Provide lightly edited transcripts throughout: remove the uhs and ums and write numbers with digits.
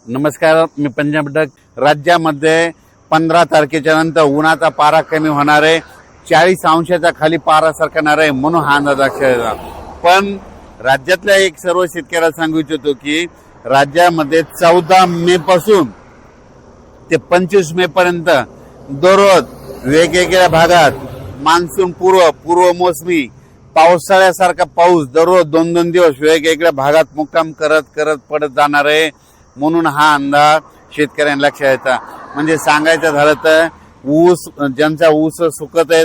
नमस्कार, मी पंजाब डक. राज्यामध्ये 15 तारखेच्या नंतर उन्हाचा पारा कमी होणार आहे. 40 अंशाच्या खाली पारा सरकणार आहे म्हणून हा अंदाज लक्षात. पण राज्यातल्या एक सर्व शेतकऱ्याला सांगू इच्छितो की राज्यामध्ये 14 मे पासून ते 25 मे पर्यंत दररोज वेगवेगळ्या भागात मान्सून पूर्व मोसमी पावसाळ्यासारखा पाऊस दररोज 2-2 दिवस वेगवेगळ्या भागात मुक्काम करत पडत जाणार आहे. म्हणून हा अंदाज शेतकऱ्यांना लक्षात यायचा. म्हणजे सांगायचं झालं तर ऊस ज्यांचा ऊस सुकत आहे,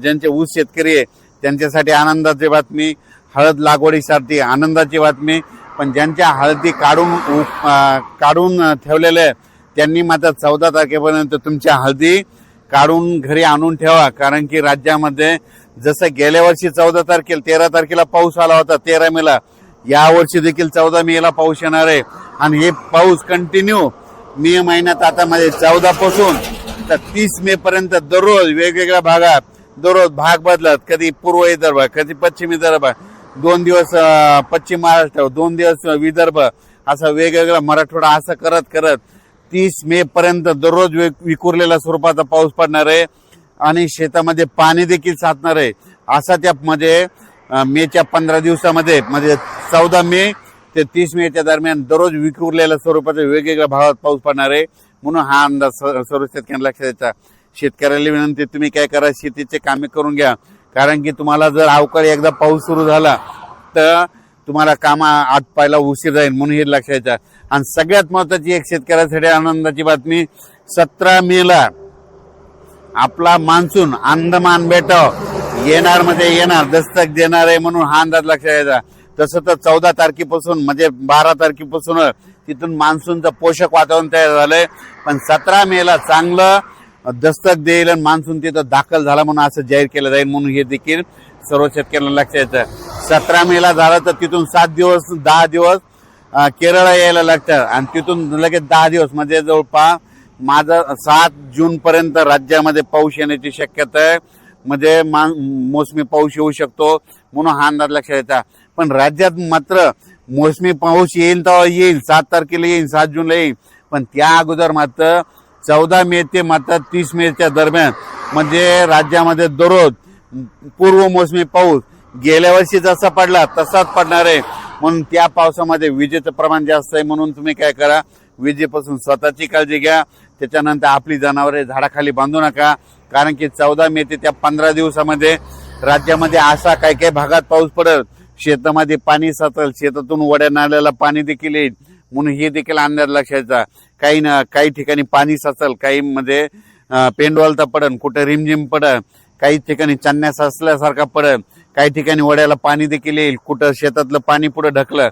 ज्यांचे ऊस शेतकरी आहे त्यांच्यासाठी आनंदाची बातमी, हळद लागवडीसाठी आनंदाची बातमी. पण ज्यांच्या हळदी काढून ठेवलेले त्यांनी मात्र 14 तारखेपर्यंत तुमच्या हळदी काढून घरी आणून ठेवा. कारण की राज्यामध्ये जसं गेल्या वर्षी 14 तारखेला 13 तारखेला पाऊस आला होता 13 मेला, या वर्षी देखील 14 मेला पाऊस येणार आहे. आणि हे पाऊस कंटिन्यू मे महिन्यात आता मध्ये 14 पासून तर 30 मे पर्यंत दररोज वेगवेगळ्या भागात दररोज भाग बदलत, कधी पूर्व विदर्भ, कधी पश्चिम विदर्भ, 2 दिवस पश्चिम महाराष्ट्र, 2 दिवस विदर्भ, असं वेगवेगळा मराठवाडा, असं करत 30 मे पर्यंत दररोज विखुरलेल्या स्वरूपाचा पाऊस पडणार आहे. आणि शेतामध्ये पाणी देखील साचणार आहे. असा त्यामध्ये मेच्या 15 दिवसामध्ये म्हणजे 14 मे ते 30 मेच्या दरम्यान दररोज विखुरलेल्या स्वरूपाच्या वेगवेगळ्या भागात पाऊस पडणार आहे. म्हणून हा अंदाज सर्व शेतकऱ्यांना लक्षात द्यायचा. शेतकऱ्याला विनंती, तुम्ही काय करा, शेतीचे कामे करून घ्या. कारण की तुम्हाला जर अवकाळी एकदा पाऊस सुरू झाला तर तुम्हाला कामा आटपायला उशीर जाईल. म्हणून हे लक्षात द्यायचं. आणि सगळ्यात महत्वाची एक शेतकऱ्यासाठी आनंदाची बातमी, 17 मेला आपला मान्सून अंदमान बेटावर येणार दस्तक देणार आहे. म्हणून हा अंदाज लक्षात द्यायचा. तसं तर 14 तारखेपासून म्हणजे 12 तारखेपासून तिथून मान्सूनचं पोषक वातावरण तयार झालंय. पण 17 मेला चांगलं दस्तक देईल आणि मान्सून तिथं दाखल झाला म्हणून असं जाहीर केलं जाईल. म्हणून हे देखील सर्व शेतकऱ्यांना लक्षात येतं. 17 मेला झालं तर तिथून 10 दिवस केरळ यायला लागतं आणि तिथून लगेच 10 दिवस म्हणजे जवळपास माझं 7 जून पर्यंत राज्यामध्ये पाऊस येण्याची शक्यता आहे. म्हणजे मोसमी पाऊस येऊ शकतो. म्हणून हा अंदाज लक्षात येतात. पण राज्यात मात्र मोसमी पाऊस येईल तेव्हा येईल, 7 तारखेला येईल, 7 जूनला येईल. पण त्या अगोदर मात्र 14 मे ते मात्र 30 मेच्या दरम्यान म्हणजे राज्यामध्ये दररोज पूर्व मोसमी पाऊस गेल्या वर्षी जसा पडला तसाच पडणार आहे. म्हणून त्या पावसामध्ये विजेचं प्रमाण जास्त आहे. म्हणून तुम्ही काय करा, विजेपासून स्वतःची काळजी घ्या. त्याच्यानंतर आपली जनावरे झाडाखाली बांधू नका. कारण की 14 मे ते त्या 15 दिवसामध्ये राज्यामध्ये असा काही भागात पाऊस पडेल, शेतामध्ये पाणी साचेल, शेतातून वड्या नाल्याला पाणी देखील येईल. म्हणून हे देखील अंदाज लक्षात. काही ठिकाणी पाणी साचेल, काही मध्ये पेंडवालता पडेल, कुठे रिमझिम पडेल, काही ठिकाणी चांदण्या साचल्यासारखा पडेल, काही ठिकाणी वड्याला पाणी देखील येईल, कुठं शेतातलं पाणी पुढे ढकलं.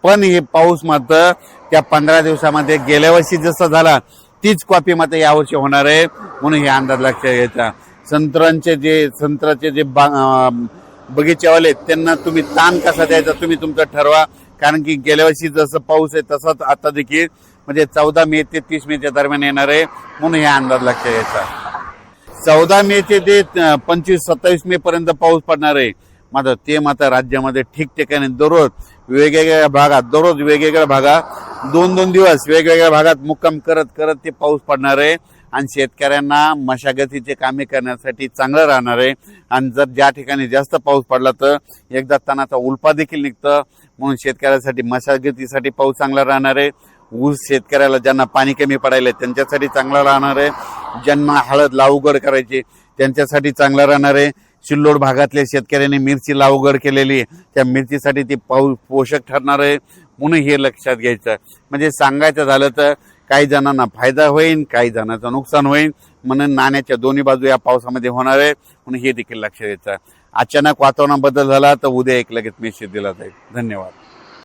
पण हे पाऊस मात्र त्या 15 दिवसामध्ये गेल्या वर्षी जसा झाला तीच कॉपी मात्र यावर्षी होणार आहे. म्हणून हे अंदाज लक्षात घ्यायचा. संत्र्याचे जे बगीचेवाले त्यांना तुम्ही ताण कसा द्यायचा तुम्ही तुमचं ठरवा. कारण की गेल्या वर्षी जसं पाऊस आहे तसंच आता देखील म्हणजे 14 मे ते 30 मेच्या दरम्यान येणार आहे. म्हणून हे अंदाज लक्षात घ्यायचा. 14 मे ते 25-27 मे पर्यंत पाऊस पडणार आहे. मात्र राज्यामध्ये ठिकठिकाणी दररोज वेगवेगळ्या भागात 2-2 दिवस वेगवेगळ्या भागात मुक्काम करत ते पाऊस पडणार आहे. आणि शेतकऱ्यांना मशागतीचे कामे करण्यासाठी चांगलं राहणार आहे. आणि जर ज्या ठिकाणी जास्त पाऊस पडला तर एकदा तणाचा उल्पा देखील निघतं. म्हणून शेतकऱ्यासाठी मशागतीसाठी पाऊस चांगला राहणार आहे. ऊस शेतकऱ्याला ज्यांना पाणी कमी पडायला त्याच्यासाठी चांगला राहणार आहे. ज्यांना हळद लागवड करायची त्यांच्यासाठी चांगला राहणार आहे. सिल्लोड भागातल्या शेतकऱ्यांनी मिरची लागवड केलेली त्या मिरचीसाठी ती पाऊस पोषक ठरणार आहे. म्हणून हे लक्षात घ्यायचं. म्हणजे सांगायचं झालं तर काही जणांना फायदा होईल, काही जणांचं नुकसान होईल. म्हणून नाण्याच्या दोन्ही बाजू या पावसामध्ये होणार आहे. म्हणून हे देखील लक्षात घ्यायचं. अचानक वातावरण बदल झाला तर उद्या एक लगेच मेसेज दिला जाईल. धन्यवाद.